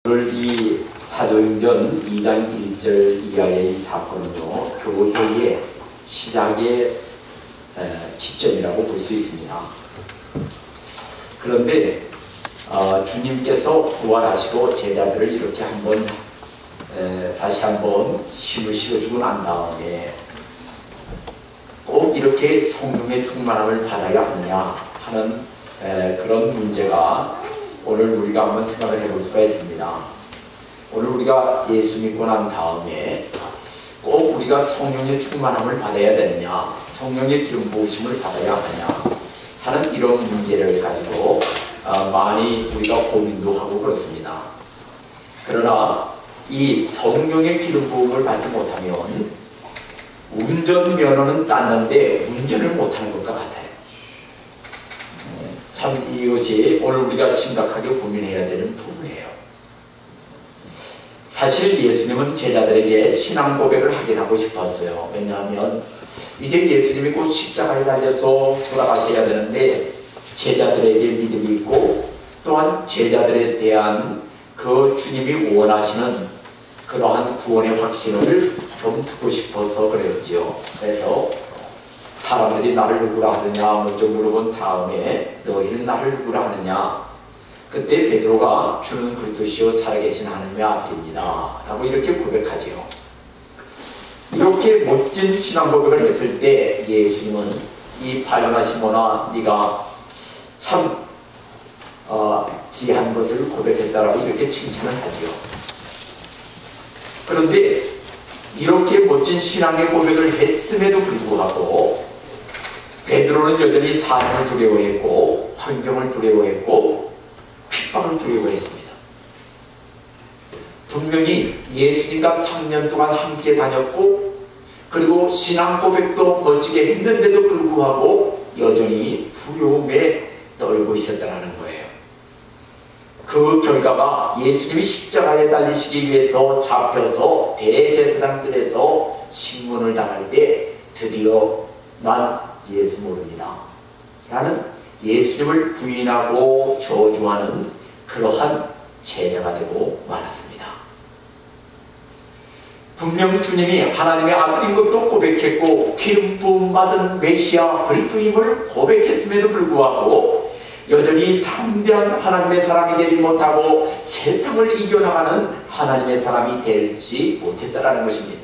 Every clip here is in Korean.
오늘 이 사도행전 2장 1절 이하의 이 사건은요, 교회의 시작의 기점이라고 볼 수 있습니다. 그런데 주님께서 부활하시고 제자들을 이렇게 다시 한번 힘을 실어주고 난 다음에 꼭 이렇게 성령의 충만함을 받아야 하느냐 하는 그런 문제가 오늘 우리가 한번 생각을 해볼 수가 있습니다. 오늘 우리가 예수 믿고 난 다음에 꼭 우리가 성령의 충만함을 받아야 되느냐, 성령의 기름 부으심을 받아야 하느냐 하는 이런 문제를 가지고 많이 우리가 고민도 하고 그렇습니다. 그러나 이 성령의 기름 부음을 받지 못하면 운전면허는 땄는데 운전을 못하는 것과 같아요. 참 이것이 오늘 우리가 심각하게 고민해야 되는 부분이에요. 사실 예수님은 제자들에게 신앙 고백을 하긴 하고 싶었어요. 왜냐하면 이제 예수님이 곧 십자가에 달려서 돌아가셔야 되는데 제자들에게 믿음이 있고 또한 제자들에 대한 그 주님이 원하시는 그러한 구원의 확신을 좀 두고 싶어서 그랬지요. 그래서 사람들이 나를 누구라 하느냐 먼저 물어본 다음에 너희는 나를 누구라 하느냐, 그때 베드로가 주는 그리스도시요 살아계신 하나님의 아들입니다 라고 이렇게 고백하지요. 이렇게 멋진 신앙 고백을 했을 때 예수님은 이 바요나 시몬아 네가 참 지혜한 것을 고백했다라고 이렇게 칭찬을 하지요. 그런데 이렇게 멋진 신앙의 고백을 했음에도 불구하고 베드로는 여전히 사람을 두려워했고 환경을 두려워했고 핍박을 두려워했습니다. 분명히 예수님과 3년 동안 함께 다녔고 그리고 신앙 고백도 멋지게 했는데도 불구하고 여전히 두려움에 떨고 있었다는 거예요. 그 결과가 예수님이 십자가에 달리시기 위해서 잡혀서 대제사장들에서 신문을 당할 때 드디어 난 예수 모릅니다 라는 예수님을 부인하고 저주하는 그러한 제자가 되고 말았습니다. 분명 주님이 하나님의 아들인 것도 고백했고 기름 부음 받은 메시아 그리스도임을 고백했음에도 불구하고 여전히 담대한 하나님의 사람이 되지 못하고 세상을 이겨나가는 하나님의 사람이 되지 못했다라는 것입니다.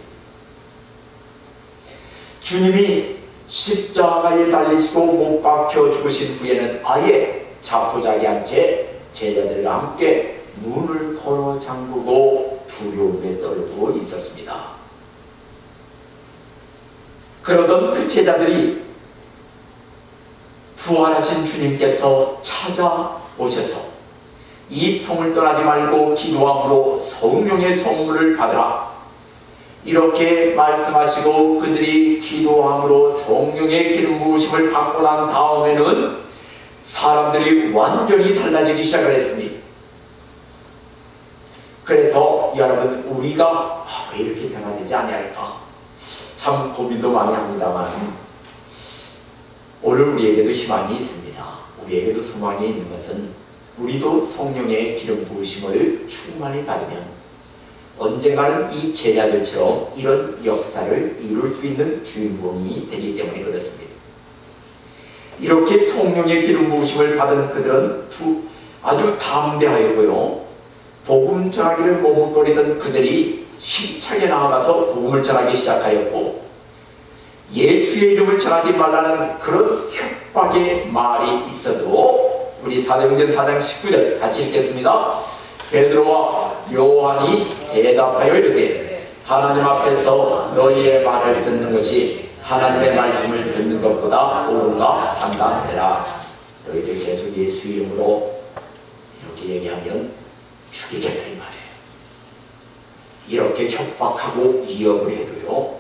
주님이 십자가에 달리시고 못 박혀 죽으신 후에는 아예 자포자기한 채 제자들과 함께 문을 걸어 잠그고 두려움에 떨고 있었습니다. 그러던 그 제자들이 부활하신 주님께서 찾아오셔서 이 성을 떠나지 말고 기도함으로 성령의 선물을 받으라 이렇게 말씀하시고 그들이 기도함으로 성령의 기름 부으심을 받고 난 다음에는 사람들이 완전히 달라지기 시작을 했습니다. 그래서 여러분 우리가 왜 이렇게 변화되지 아니할까 참 고민도 많이 합니다만 오늘 우리에게도 희망이 있습니다. 우리에게도 소망이 있는 것은 우리도 성령의 기름 부으심을 충만히 받으면 언젠가는 이 제자들처럼 이런 역사를 이룰 수 있는 주인공이 되기 때문에 그렇습니다. 이렇게 성령의 기름 부으심을 받은 그들은 아주 담대하였고요. 복음 전하기를 머뭇거리던 그들이 힘차게 나아가서 복음을 전하기 시작하였고 예수의 이름을 전하지 말라는 그런 협박의 말이 있어도 우리 사도행전 4장 19절 같이 읽겠습니다. 베드로와 요한이 대답하여 이르되 하나님 앞에서 너희의 말을 듣는 것이 하나님의 말씀을 듣는 것보다 옳은가 판단해라. 너희들 계속 예수 이름으로 이렇게 얘기하면 죽이겠다 이 말이에요. 이렇게 협박하고 위협을 해도요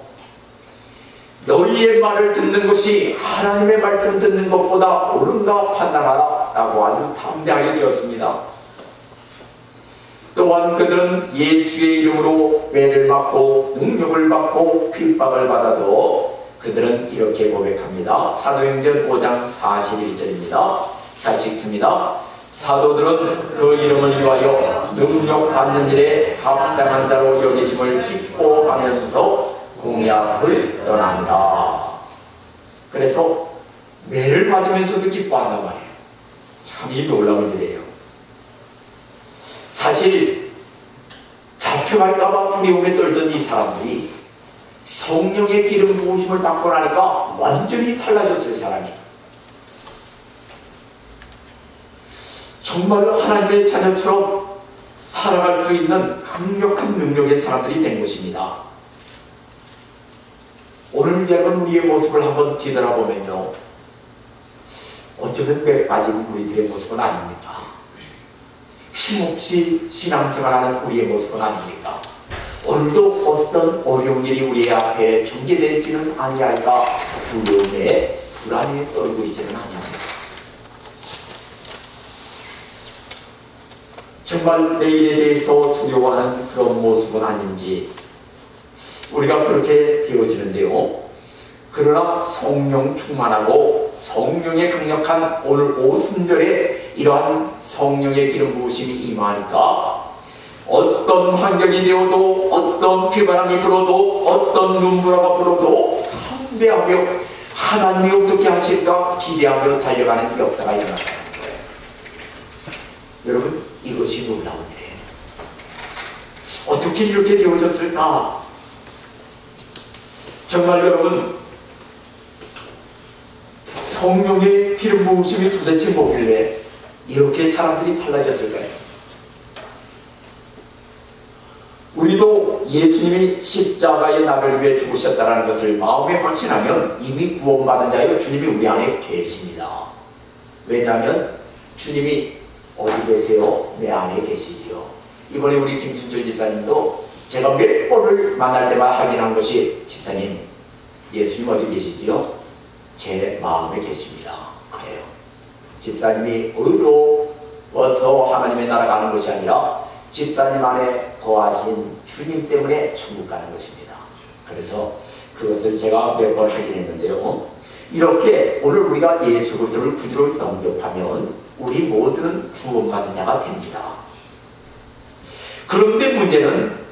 너희의 말을 듣는 것이 하나님의 말씀 듣는 것보다 옳은가 판단하라 라고 아주 담대하게 되었습니다. 또한 그들은 예수의 이름으로 매를 맞고 능력을 받고 핍박을 받아도 그들은 이렇게 고백합니다. 사도행전 5장 41절입니다. 같이 읽습니다. 사도들은 그 이름을 위하여 능력 받는 일에 합당한 자로 여기심을 기뻐하면서 공약을 떠난다. 그래서 매를 맞으면서도 기뻐한단 말이에요. 참 이 놀라운 일이에요. 사실 잡혀갈까봐 두려움에 떨던 이 사람들이 성령의 기름 부으심을 받고 나니까 완전히 달라졌어요. 사람이 정말로 하나님의 자녀처럼 살아갈 수 있는 강력한 능력의 사람들이 된 것입니다. 오늘 여러분 우리의 모습을 한번 뒤돌아보면요, 어쩌면 매 빠진 우리들의 모습은 아닙니까? 힘없이 신앙생활하는 우리의 모습은 아닙니까? 오늘도 어떤 어려운 일이 우리 앞에 전개되지는 아니할까 두려움에 불안에 떨고 있지는 아니합니다. 정말 내일에 대해서 두려워하는 그런 모습은 아닌지 우리가 그렇게 배워지는데요. 그러나 성령 충만하고 성령의 강력한 오늘 오순절에 이러한 성령의 기름 부으심이 임하니까 어떤 환경이 되어도 어떤 비바람이 불어도 어떤 눈보라가 불어도 담대하며 하나님이 어떻게 하실까 기대하며 달려가는 역사가 일어난다는 거예요. 여러분, 이것이 놀라운 일이에요. 어떻게 이렇게 되어졌을까? 정말 여러분, 성령의 기름 부으심이 도대체 뭐길래 이렇게 사람들이 달라졌을까요? 우리도 예수님이 십자가의 나를 위해 죽으셨다는 것을 마음에 확신하면 이미 구원받은 자여 주님이 우리 안에 계십니다. 왜냐하면 주님이 어디 계세요? 내 안에 계시지요. 이번에 우리 김순철 집사님도 제가 몇 번을 만날 때마다 확인한 것이, 집사님, 예수님 어디 계시지요? 제 마음에 계십니다. 그래요. 집사님이 의로워서 하나님의 나라 가는 것이 아니라 집사님 안에 거하신 주님 때문에 천국 가는 것입니다. 그래서 그것을 제가 몇 번 확인했는데요. 이렇게 오늘 우리가 예수 그리스도를 구주로 영접하면 우리 모두는 구원받은 자가 됩니다. 그런데 문제는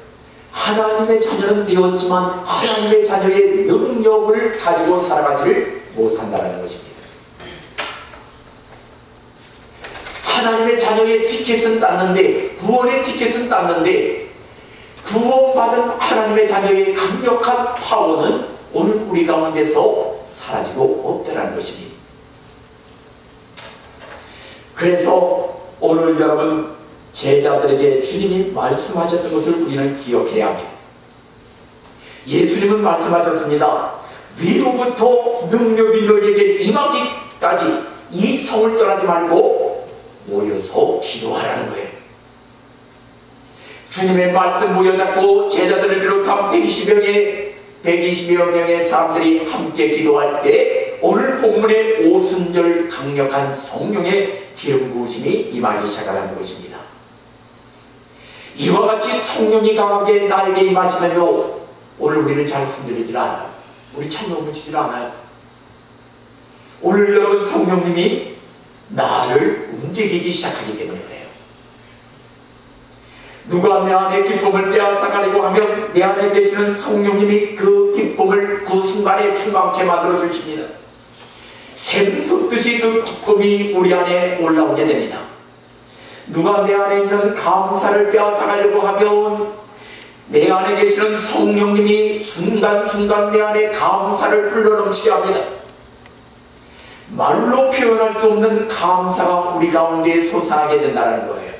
하나님의 자녀는 되었지만 하나님의 자녀의 능력을 가지고 살아가지를 못한다는 것입니다. 하나님의 자녀의 티켓은 땄는데, 구원의 티켓은 땄는데, 구원받은 하나님의 자녀의 강력한 파워는 오늘 우리 가운데서 사라지고 없다는 것입니다. 그래서 오늘 여러분 제자들에게 주님이 말씀하셨던 것을 우리는 기억해야 합니다. 예수님은 말씀하셨습니다. 위로부터 능력이 너에게 임하기까지 이 성을 떠나지 말고 모여서 기도하라는 거예요. 주님의 말씀 모여잡고 제자들을 비롯한 120여 명의 사람들이 함께 기도할 때 오늘 본문의 오순절 강력한 성령의 기름 부으심이 임하기 시작하는 것입니다. 이와 같이 성령이 강하게 나에게 임하시면요, 오늘 우리는 잘 흔들리질 않아요. 우리 잘 넘어지질 않아요. 오늘 여러분 성령님이 나를 움직이기 시작하기 때문에 그래요. 누가 내 안에 기쁨을 빼앗아가려고 하면 내 안에 계시는 성령님이 그 기쁨을 그 순간에 충만케 만들어 주십니다. 샘솟듯이 그 기쁨이 우리 안에 올라오게 됩니다. 누가 내 안에 있는 감사를 빼앗아가려고 하면 내 안에 계시는 성령님이 순간순간 내 안에 감사를 흘러넘치게 합니다. 말로 표현할 수 없는 감사가 우리 가운데 솟아나게 된다는 거예요.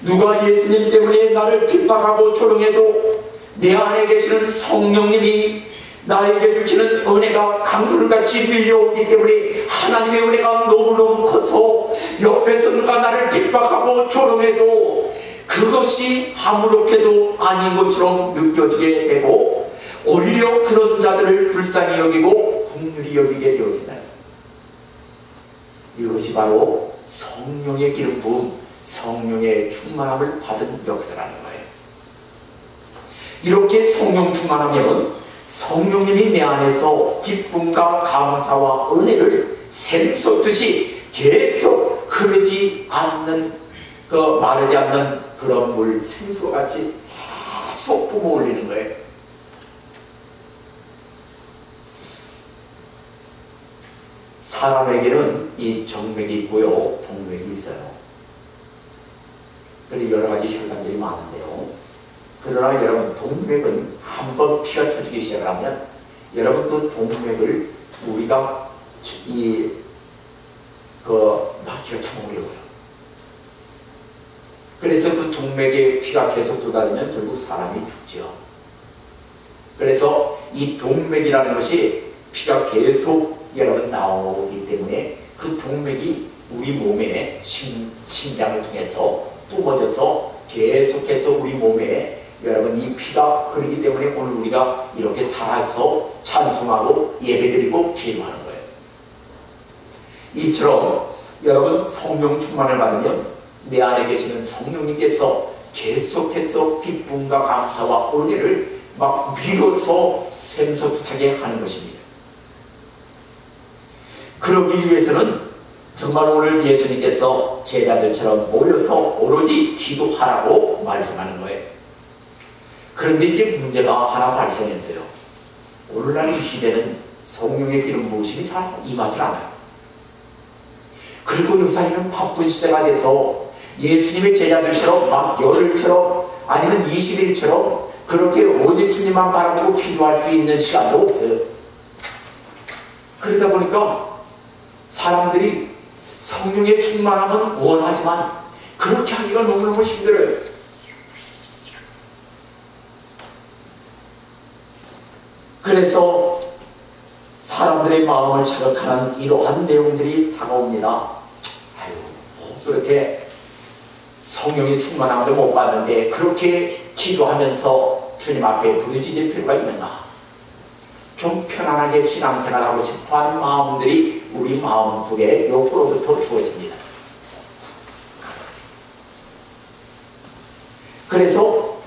누가 예수님 때문에 나를 핍박하고 조롱해도 내 안에 계시는 성령님이 나에게 주시는 은혜가 강물같이 밀려오기 때문에 하나님의 은혜가 너무너무 커서 옆에서 누가 나를 핍박하고 조롱해도 그것이 아무렇게도 아닌 것처럼 느껴지게 되고 오히려 그런 자들을 불쌍히 여기고 긍휼히 여기게 되어진다. 이것이 바로 성령의 기름 부음, 성령의 충만함을 받은 역사라는 거예요. 이렇게 성령 충만하면 성령님이 내 안에서 기쁨과 감사와 은혜를 샘솟듯이 계속 흐르지 않는, 마르지 않는 그런 물 생수와 같이 계속 뿜어 올리는 거예요. 사람에게는 이 정맥이 있고요, 동맥이 있어요. 그리고 여러 가지 혈관들이 많은데요. 그러나 여러분, 동맥은 한번 피가 터지기 시작하면 여러분 그 동맥을 우리가 막기가 참 어려워요. 그래서 그 동맥에 피가 계속 쏟아지면 결국 사람이 죽죠. 그래서 이 동맥이라는 것이 피가 계속 여러분 나오기 때문에 그 동맥이 우리 몸의 심장을 통해서 뿜어져서 계속해서 우리 몸에 여러분 이 피가 흐르기 때문에 오늘 우리가 이렇게 살아서 찬송하고 예배드리고 기도하는 거예요. 이처럼 여러분 성령 충만을 받으면 내 안에 계시는 성령님께서 계속해서 기쁨과 감사와 온례를 막 밀어서 샘솟하게 하는 것입니다. 그러기 위해서는 정말 오늘 예수님께서 제자들처럼 모여서 오로지 기도하라고 말씀하는 거예요. 그런데 이제 문제가 하나 발생했어요. 오늘날 이 시대는 성령의 기름 부으심이 잘 임하지 않아요. 그리고 요사이는 바쁜 시대가 돼서 예수님의 제자들처럼 막 열흘처럼 아니면 20일처럼 그렇게 오직 주님만 바라보고 기도할 수 있는 시간도 없어요. 그러다 보니까 사람들이 성령의 충만함은 원하지만 그렇게 하기가 너무너무 힘들어요. 그래서 사람들의 마음을 자극하는 이러한 내용들이 다가옵니다. 아유, 그렇게 성령의 충만함도 못 받는데 그렇게 기도하면서 주님 앞에 부르짖을 필요가 있는가? 좀 편안하게 신앙생활하고 싶어하는 마음들이 우리 마음속에 옆으로부터 주어집니다. 그래서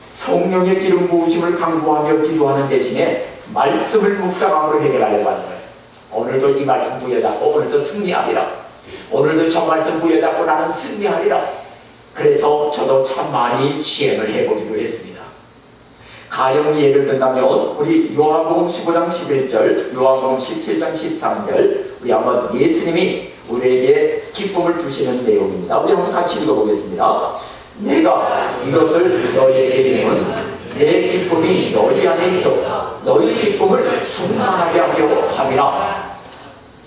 성령의 기름 부으심을 강구하며 기도하는 대신에 말씀을 묵상함으로 해결하려고 하는 거예요. 오늘도 이 말씀 부여잡고 오늘도 승리하리라. 오늘도 저 말씀 부여잡고 나는 승리하리라. 그래서 저도 참 많이 시행을 해보기도 했습니다. 가령 예를 든다면 우리 요한복음 15장 11절, 요한복음 17장 13절 우리 한번 예수님이 우리에게 기쁨을 주시는 내용입니다. 우리 한번 같이 읽어보겠습니다. 내가 이것을 너희에게 이름은 내 기쁨이 너희 안에 있어 너희 기쁨을 충만하게 하려 함이라.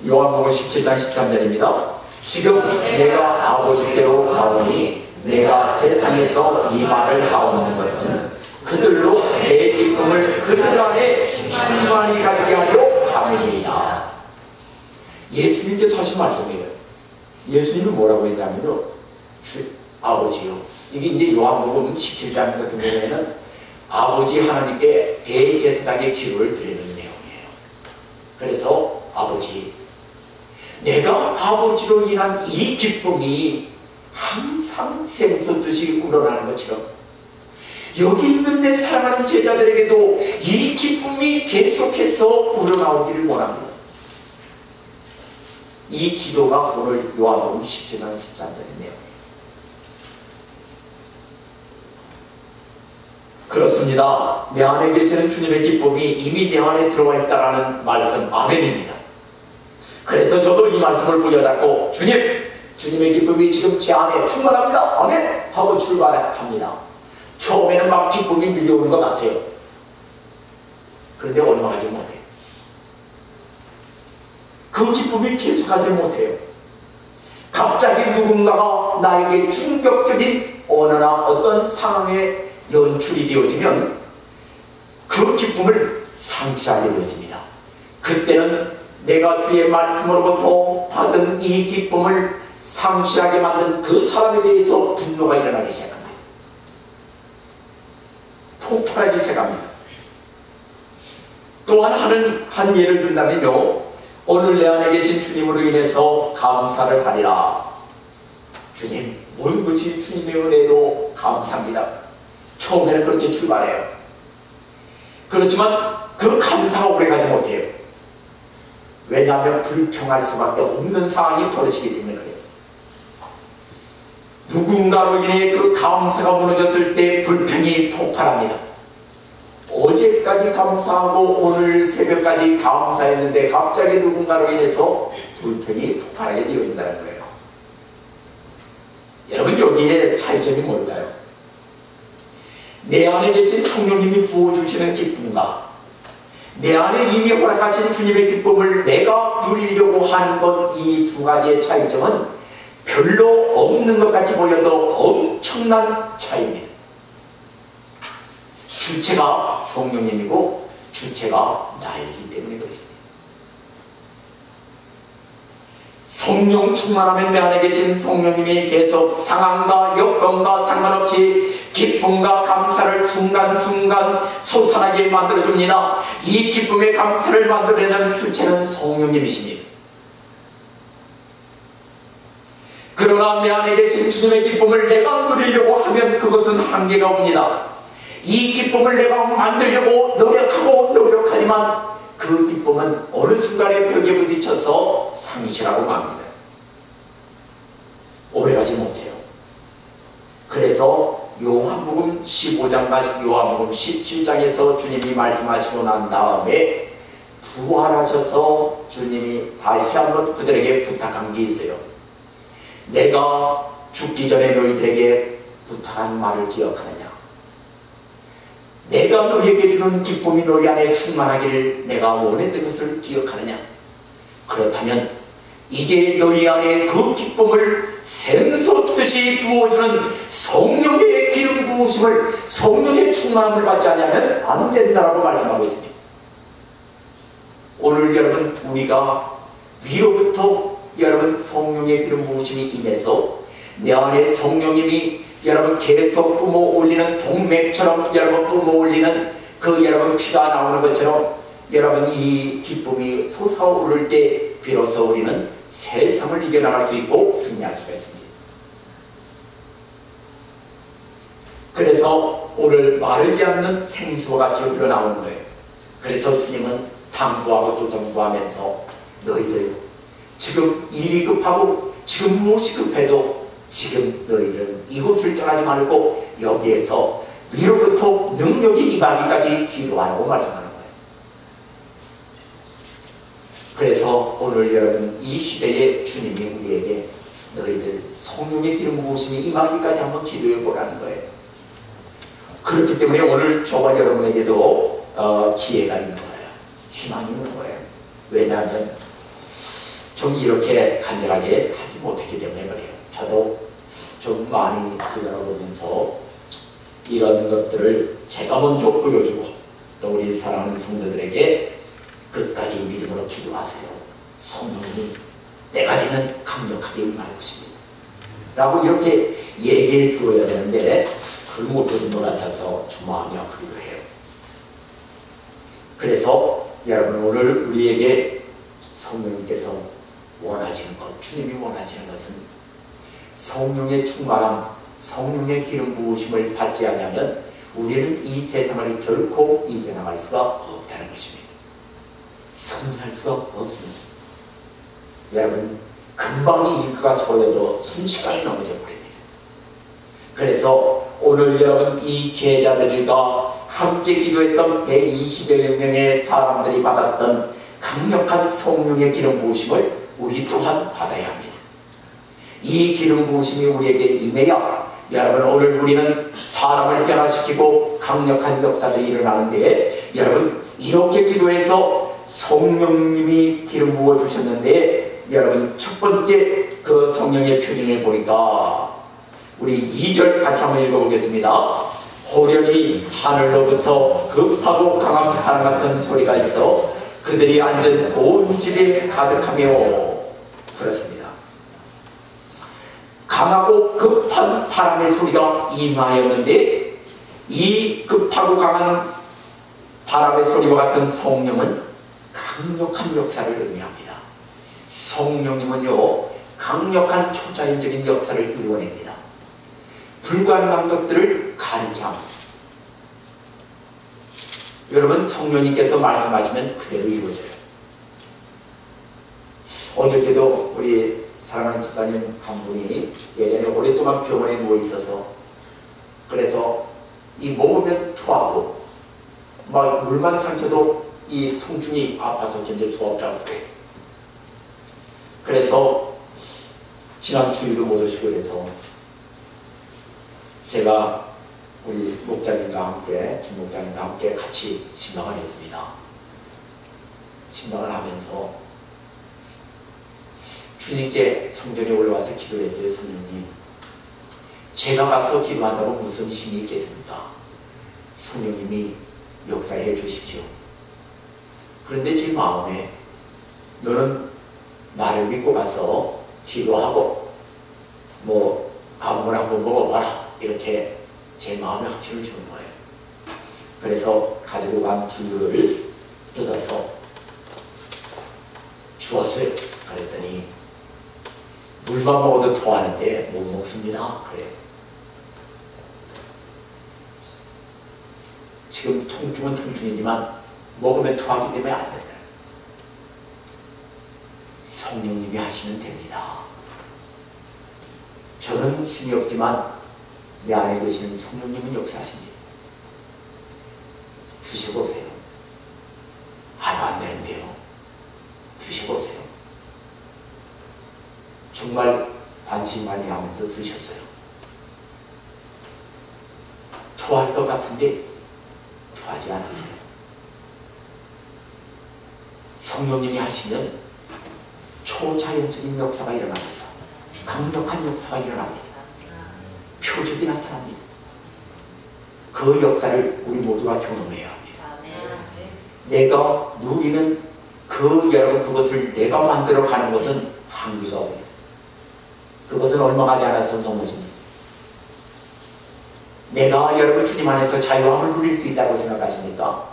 요한복음 17장 13절입니다. 지금 내가 아버지께로 가오니 내가 세상에서 이 말을 하오는 것은 그들로 내 기쁨을 그들 안에 충만히 가지게 하려 함이니이다. 예수님께서 하신 말씀이에요. 예수님이 뭐라고 했냐면요, 아버지요. 이게 이제 요한복음 17장 같은 경우에는 아버지 하나님께 대제사장의 기도를 드리는 내용이에요. 그래서 아버지, 내가 아버지로 인한 이 기쁨이 항상 샘솟듯이 우러나는 것처럼 여기 있는 내 사랑하는 제자들에게도 이 기쁨이 계속해서 우러나오기를 원합니다. 이 기도가 오늘 요한복음 17장 13절의 내용이에요. 그렇습니다. 내 안에 계시는 주님의 기쁨이 이미 내 안에 들어와 있다라는 말씀, 아멘입니다. 그래서 저도 이 말씀을 부여잡고 주님의 기쁨이 지금 제 안에 충만합니다. 아멘! 하고 출발합니다. 처음에는 막 기쁨이 밀려오는 것 같아요. 그런데 얼마 가지 못해요. 그 기쁨이 계속하지 못해요. 갑자기 누군가가 나에게 충격적인 언어나 어떤 상황에 연출이 되어지면 그 기쁨을 상실하게 되어집니다. 그때는 내가 주의 말씀으로부터 받은 이 기쁨을 상실하게 만든 그 사람에 대해서 분노가 일어나기 시작합니다. 폭발하기 시작합니다. 또한 한 예를 든다면요, 오늘 내 안에 계신 주님으로 인해서 감사를 하리라. 주님, 모든 것이 주님의 은혜로 감사합니다. 처음에는 그렇게 출발해요. 그렇지만 그 감사가 오래가지 못해요. 왜냐하면 불평할 수밖에 없는 상황이 벌어지기 때문에 그래요. 누군가로 인해 그 감사가 무너졌을 때 불평이 폭발합니다. 어제까지 감사하고 오늘 새벽까지 감사했는데 갑자기 누군가로 인해서 불평이 폭발하게 되어진다는 거예요. 여러분, 여기에 차이점이 뭘까요? 내 안에 계신 성령님이 부어주시는 기쁨과 내 안에 이미 허락하신 주님의 기쁨을 내가 누리려고 하는 것, 이 두 가지의 차이점은 별로 없는 것 같이 보여도 엄청난 차이입니다. 주체가 성령님이고 주체가 나이기 때문에 그렇습니다. 성령 충만하면 내 안에 계신 성령님이 계속 상황과 여건과 상관없이 기쁨과 감사를 순간순간 솟아나게 만들어줍니다. 이 기쁨의 감사를 만들어내는 주체는 성령님이십니다. 그러나 내 안에 계신 주님의 기쁨을 내가 누리려고 하면 그것은 한계가 옵니다. 이 기쁨을 내가 만들려고 노력하지만 그 기쁨은 어느 순간에 벽에 부딪혀서 상실하고 맙니다. 오래가지 못해요. 그래서 요한복음 15장과 요한복음 17장에서 주님이 말씀하시고 난 다음에 부활하셔서 주님이 다시 한번 그들에게 부탁한 게 있어요. 내가 죽기 전에 너희들에게 부탁한 말을 기억하느냐? 내가 너희에게 주는 기쁨이 너희 안에 충만하기를 내가 원했던 것을 기억하느냐? 그렇다면 이제 너희 안에 그 기쁨을 샘솟듯이 부어주는 성령의 기름 부으심을, 성령의 충만함을 받지 않으면 안 된다라고 말씀하고 있습니다. 오늘 여러분, 우리가 위로부터 여러분 성령의 기름 부으심이 임해서 내 안에 성령님이 여러분 계속 뿜어 올리는 동맥처럼 여러분 뿜어 올리는 그 여러분 피가 나오는 것처럼 여러분 이 기쁨이 솟아오를 때 비로소 우리는 세상을 이겨나갈 수 있고 승리할 수가 있습니다. 그래서 오늘 마르지 않는 생수와 같이 흘러나오는 거예요. 그래서 주님은 당부하고 또 당부하면서 너희들 지금 일이 급하고 지금 무엇이 급해도 지금 너희들은 이곳을 떠나지 말고 여기에서 위로부터 능력이 임하기까지 기도하라고 말씀하는 거예요. 그래서 오늘 여러분 이 시대에 주님이 우리에게 너희들 성령의 기름 부으심이 임하기까지 한번 기도해 보라는 거예요. 그렇기 때문에 오늘 저와 여러분에게도 기회가 있는 거예요. 희망이 있는 거예요. 왜냐하면 좀 이렇게 간절하게 하지 못했기 때문에 그래요. 저도 좀 많이 뒤돌아보면서 이런 것들을 제가 먼저 보여주고 또 우리 사랑하는 성도들에게 끝까지 믿음으로 기도하세요. 성령님이 때까지는 강력하게 임할 것입니다. 라고 이렇게 얘기해 주어야 되는데 그걸 못해준 것 같아서 좀 마음이 아프기도 해요. 그래서 여러분 오늘 우리에게 성령님께서 원하시는 것, 주님이 원하시는 것은 성령의 충만함, 성령의 기름 부으심을 받지 않으면 우리는 이 세상을 결코 이겨나갈 수가 없다는 것입니다. 승리할 수가 없습니다. 여러분 금방 이길 것 같이 보여도 순식간에 넘어져 버립니다. 그래서 오늘 여러분 이 제자들과 함께 기도했던 120여 명의 사람들이 받았던 강력한 성령의 기름 부으심을 우리 또한 받아야 합니다. 이 기름 부으심이 우리에게 임해야 여러분 오늘 우리는 사람을 변화시키고 강력한 역사들이 일어나는데 여러분 이렇게 기도해서 성령님이 기름 부어 주셨는데 여러분 첫 번째 그 성령의 표징을 보니까 우리 2절 같이 한번 읽어보겠습니다. 호련히 하늘로부터 급하고 강한 바람 같은 소리가 있어 그들이 앉은 온 집에 가득하며 그렇습니다. 강하고 급한 바람의 소리가 임하였는데 이 급하고 강한 바람의 소리와 같은 성령은 강력한 역사를 의미합니다. 성령님은요 강력한 초자연적인 역사를 이루어냅니다. 불가능한 것들을 가능케 합니다. 여러분 성령님께서 말씀하시면 그대로 이루어져요. 어저께도 우리 사랑하는 집사님 한 분이 예전에 오랫동안 병원에 누워 있어서 그래서 이 먹으면 토하고 막 물만 삼켜도 이 통증이 아파서 견딜 수가 없다고 그래요. 그래서 지난 주일을 못 오시고 그래서 제가 우리 목자님과 함께, 김 목자님과 함께 같이 신방을 했습니다. 신방을 하면서 주님께 성전에 올라와서 기도했어요. 성령님, 제가 가서 기도한다고 무슨 힘이 있겠습니까? 성령님이 역사해 주십시오. 그런데 제 마음에 너는 나를 믿고 가서 기도하고 뭐 아무거나 한번 먹어봐라, 이렇게 제 마음에 확신을 주는 거예요. 그래서 가지고 간 두유를 뜯어서 주었어요. 그랬더니 물만 먹어도 토하는데 못 먹습니다. 그래요. 지금 통증은 통증이지만 먹으면 토하기 때문에 안 된다. 성령님이 하시면 됩니다. 저는 힘이 없지만 내 안에 계시는 성령님은 역사하십니다. 드셔보세요. 하나 안 되는데요. 드셔보세요. 정말 관심 많이 하면서 드셨어요. 토할 것 같은데 토하지 않았어요. 성령님이 하시면 초자연적인 역사가 일어납니다. 강력한 역사가 일어납니다. 표적이 나타납니다. 그 역사를 우리 모두가 경험해야 합니다. 내가 누리는 여러분 그것을 내가 만들어 가는 것은 한계가 없습니다. 그것은 얼마 가지 않아서 넘어집니다. 내가 여러분 주님 안에서 자유함을 누릴 수 있다고 생각하십니까?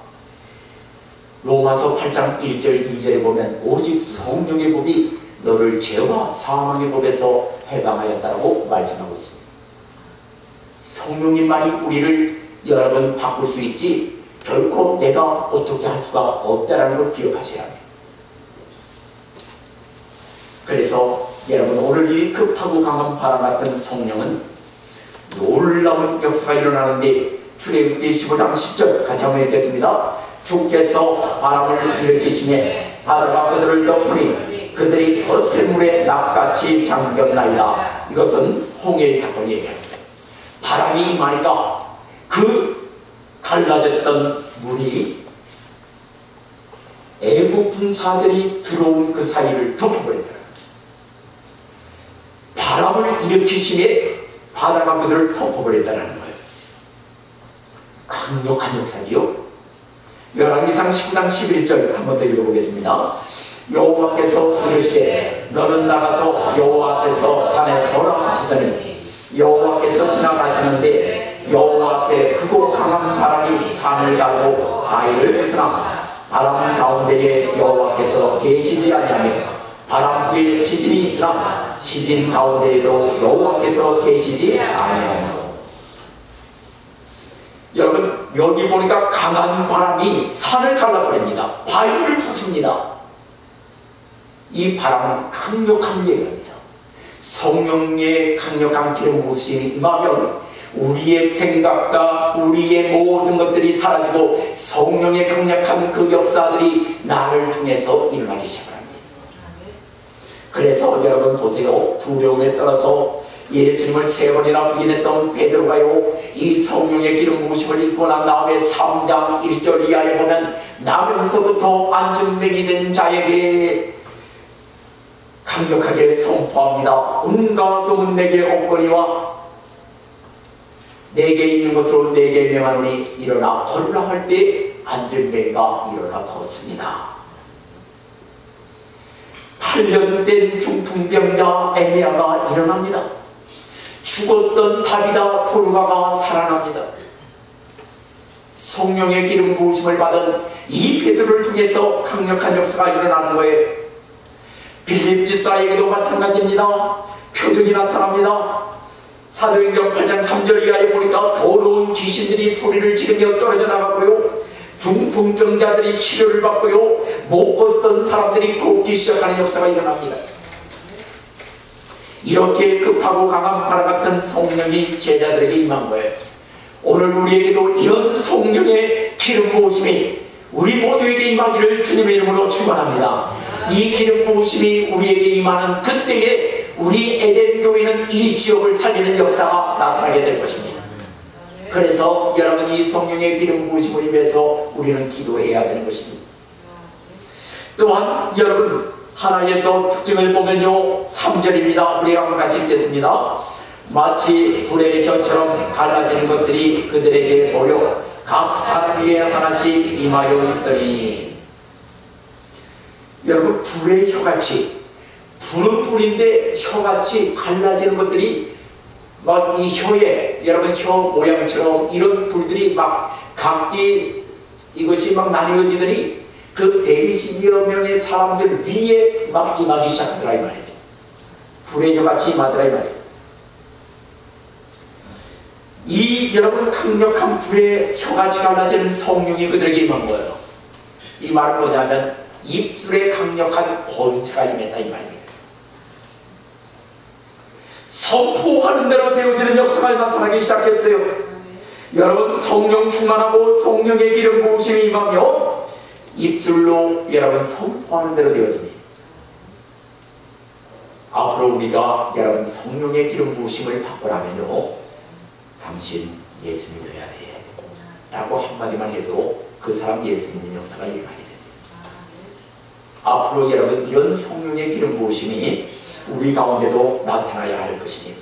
로마서 8장 1절 2절에 보면 오직 성령의 법이 너를 죄와 사망의 법에서 해방하였다고 말씀하고 있습니다. 성령님만이 우리를 여러분 바꿀 수 있지 결코 내가 어떻게 할 수가 없다는 걸 기억하셔야 합니다. 그래서 여러분 오늘 이 급하고 강한 바람 같은 성령은 놀라운 역사가 일어나는데 출애굽기 15장 10절 같이 한번 읽겠습니다. 주께서 바람을 일으키시매 바다가 그들을 덮으니 그들이 거센물에 납같이 잠겼나이다. 이것은 홍해의 사건을 얘기합니다. 바람이 임하니까 그 갈라졌던 물이 애국 군사들이 들어온 그 사이를 덮어버렸더라. 바람을 일으키심에 바다가 그들을 덮어버렸다는 거예요. 강력한 역사지요. 열왕기상 19장 11절 한 번 더 읽어보겠습니다. 여호와께서 이르시되 너는 나가서 여호와 앞에서 산에 서라 하시더니 여호와께서 지나가시는데 여호와 앞에 크고 강한 바람이 산을 가르고 바위를 부수나 바람 가운데에 여호와께서 계시지 아니하며 바람 후에 지진이 있으나 지진 가운데에도 여호와께서 계시지 아니하며. 여러분 여기 보니까 강한 바람이 산을 갈라버립니다. 바위를 부숩니다. 이 바람은 강력한 예정입니다. 성령의 강력한 기름 부으심이 임하면 우리의 생각과 우리의 모든 것들이 사라지고 성령의 강력한 그 역사들이 나를 통해서 일어나기 시작합니다. 그래서 여러분 보세요. 두려움에 떨어서 예수님을 3번이나 부인했던 베드로가요, 이 성령의 기름 부으심을 입고 난 다음에 3장 1절 이하에 보면 나면서부터 안전맥이 된 자에게 강력하게 선포합니다. 온갖 은 내게 없거니와 내게 있는 것으로 내게 명하노니 일어나 걸으라 할 때 안전맥이가 일어나 걷습니다. 8년 된 중풍병자 에메아가 일어납니다. 죽었던 다비다 도르가가 살아납니다. 성령의 기름 부으심을 받은 이 베드로를 통해서 강력한 역사가 일어나는 거예요. 빌립 집사에게도 마찬가지입니다. 표적이 나타납니다. 사도행전 8장 3절 이하에 보니까 더러운 귀신들이 소리를 지르며 떨어져 나갔고요, 중풍병자들이 치료를 받고요, 못 걷던 사람들이 걷기 시작하는 역사가 일어납니다. 이렇게 급하고 강한 바람 같은 성령이 제자들에게 임한 거예요. 오늘 우리에게도 이런 성령의 기름 부으심이 우리 모두에게 임하기를 주님의 이름으로 축원합니다. 이 기름 부으심이 우리에게 임하는 그때에 우리 에덴 교회는 이 지역을 살리는 역사가 나타나게 될 것입니다. 그래서 여러분 이 성령의 기름 부으심을 입에서 우리는 기도해야 되는 것입니다. 또한 여러분 하나의 또 특징을 보면요 3절입니다. 우리 한번 같이 읽겠습니다. 마치 불의 혀처럼 갈라지는 것들이 그들에게 보여 각 사람에게 하나씩 임하여 있더니. 여러분 불의 혀같이 불은 불인데 혀같이 갈라지는 것들이 막 이 혀에 여러분 혀 모양처럼 이런 불들이 막 각기 이것이 막 나뉘어지더니 그 120여 명의 사람들 위에 막 임하기 시작하더라 이 말입니다. 불의 혀같이 임하더라 이 말입니다. 이 여러분 강력한 불의 혀같이 갈라지는 성령이 그들에게 임한 거예요. 이 말은 뭐냐면 입술에 강력한 권세가 임했다 이 말입니다. 선포하는 대로 되어지는 역사가 나타나기 시작했어요. 여러분 성령 충만하고 성령의 기름 부으심이 임하며 입술로 여러분 선포하는 대로 되어집니다. 앞으로 우리가 여러분 성령의 기름 부으심을 받고 나면요 당신 예수 믿어야 돼 라고 한마디만 해도 그 사람 예수 믿는 역사가 일어나게 됩니다. 앞으로 여러분 이런 성령의 기름 부으심이 우리 가운데도 나타나야 할 것입니다.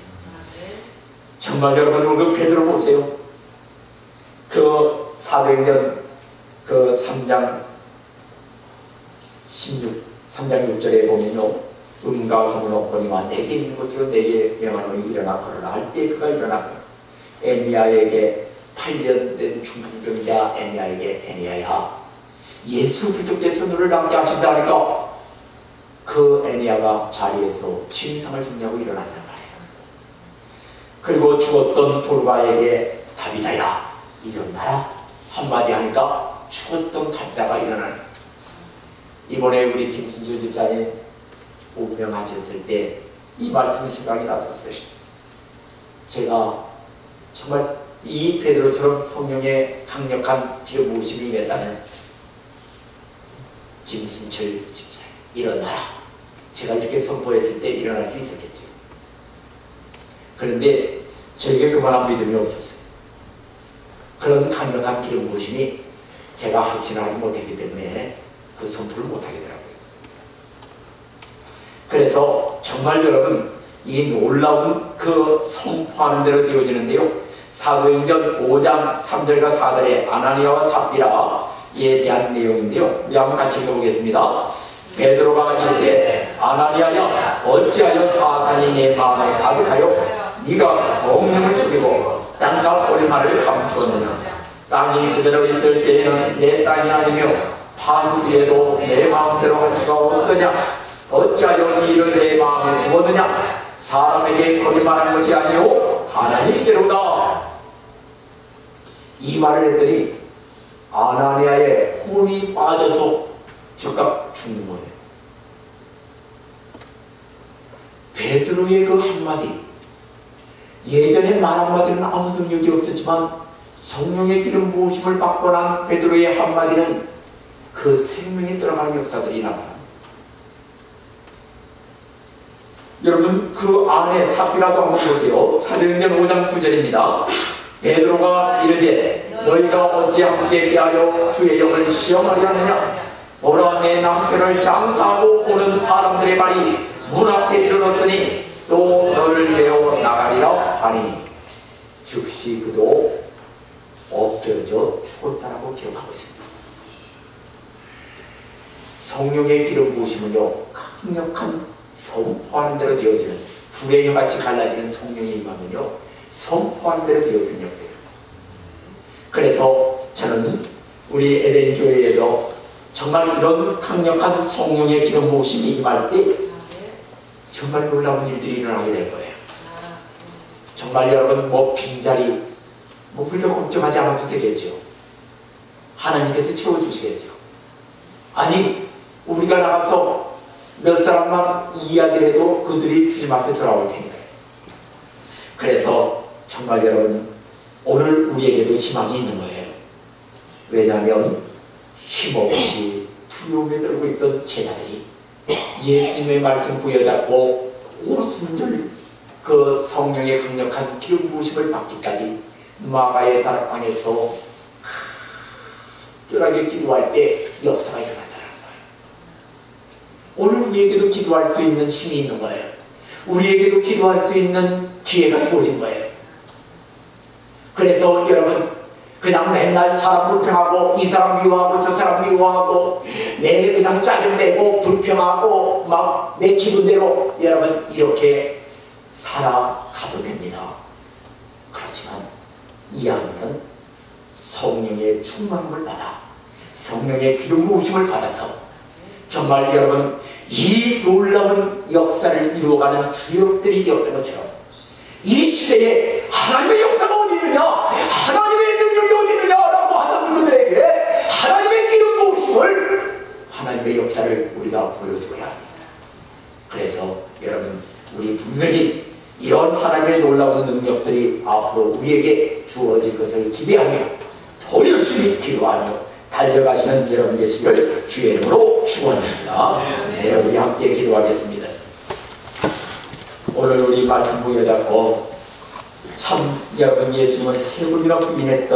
정말 여러분 그 베드로 보세요. 그 사도행전 그 3장 6절에 보면요 음과 검은 옷걸이와 내게 있는 것으로 내게 명하노니 일어나 걸어라 할 때 그가 일어나고 애니야에게 8년 된 중풍병자 애니야에게 애니야야 예수 그리스도께서 너를 낫게 하신다 하니까 그 애니야가 자리에서 침상을 정리하고 일어난단 말이에요. 그리고 죽었던 도르가에게 다비다야 일어나라 한마디 하니까 죽었던 다비다가 일어나는. 이번에 우리 김순주 집사님 운명하셨을 때 이 말씀이 생각이 났었어요. 제가 정말 이 베드로처럼 성령의 강력한 기름 부으심이 임했다면 김순철 집사님 일어나라 제가 이렇게 선포했을 때 일어날 수 있었겠죠. 그런데 저에게 그만한 믿음이 없었어요. 그런 강력한 기름 부으심이 제가 확신하지 못했기 때문에 그 선포를 못하겠더라고요. 그래서 정말 여러분 이 놀라운 그 선포하는 대로 되어지는데요. 사도행전 5장 3절과 4절에 아나니아와 삽비라에 대한 내용인데요. 우리 한번 같이 읽어보겠습니다. 베드로가 이르되 아나니아야 어찌하여 사탄이 내 마음에 가득하여 네가 성령을 숙이고 땅과 오리만을 감추었느냐. 땅이 그대로 있을 때에는 내 땅이 아니며 판 후에도 내 마음대로 할 수가 없느냐. 어찌하여 이 일을 내 마음에 두었느냐. 사람에게 거짓말한 것이 아니오 하나님께로다. 이 말을 했더니 아나니아의 혼이 빠져서 즉각 죽는 거예요. 베드로의 그 한마디, 예전에 말 한마디는 아무 능력이 없었지만 성령의 기름 부으심을 받고 난 베드로의 한마디는 그 생명이 들어가는 역사들이 나타납니다. 여러분 그 안에 삽비라도 한번 보세요. 사도행전 5장 9절입니다. 베드로가 이르되 너희가 어찌 함께 깨하여 주의 영을 시험하려 하느냐. 보라 내 남편을 장사하고 오는 사람들의 발이 문 앞에 이르렀으니 또 너를 내어 나가리라 하니 즉시 그도 엎드려져 죽었다라고 기록하고 있습니다. 성령의 기름 부으심은요 강력한 선포하는 대로 되어지는 불의 혀같이 갈라지는 성령이 임하면요 선포하는 대로 되어지는 역사입니다. 그래서 저는 우리 에덴 교회에도 정말 이런 강력한 성령의 기름 부으심이 임할 때 정말 놀라운 일들이 일어나게 될 거예요. 정말 여러분 뭐 빈자리 뭐 우리가 걱정하지 않아도 되겠죠. 하나님께서 채워주시겠죠. 아니 우리가 나가서 몇 사람만 이야기를 해도 그들이 주님 앞에 돌아올 테니까요. 그래서 정말 여러분, 오늘 우리에게도 희망이 있는 거예요. 왜냐하면 힘없이 두려움에 떨고 있던 제자들이 예수님의 말씀 부여잡고 오순절 그 성령의 강력한 기름 부으심을 받기까지 마가의 다락방에서 간절하게 기도할 때 역사가 일어났다는 거예요. 오늘 우리에게도 기도할 수 있는 힘이 있는 거예요. 우리에게도 기도할 수 있는 기회가 주어진 거예요. 그래서 여러분, 그냥 맨날 사람 불평하고 이 사람 미워하고 저 사람 미워하고 내 그냥 짜증내고 불평하고 막 내 기분대로 여러분 이렇게 살아가도 됩니다. 그렇지만 이왕은 성령의 충만함을 받아 성령의 기름 부으심을 받아서 정말 여러분 이 놀라운 역사를 이루어가는 주역들이 되었던 것처럼 이 시대에 하나님의 역사가 어디 있느냐, 하나님의 능력이 어디 있느냐라고 하는 분들에게 하나님의 기름 부으심을, 하나님의 역사를 우리가 보여줘야 합니다. 그래서 여러분, 우리 분명히 이런 하나님의 놀라운 능력들이 앞으로 우리에게 주어질 것을 기대하며 더 열심히 기도하며 달려가시는 여러분 되시길 주의 이름으로 축원합니다. 네, 우리 함께 기도하겠습니다. 오늘 우리 말씀 부여잡고 참 여러분 예수님을 세 번이나 부인했던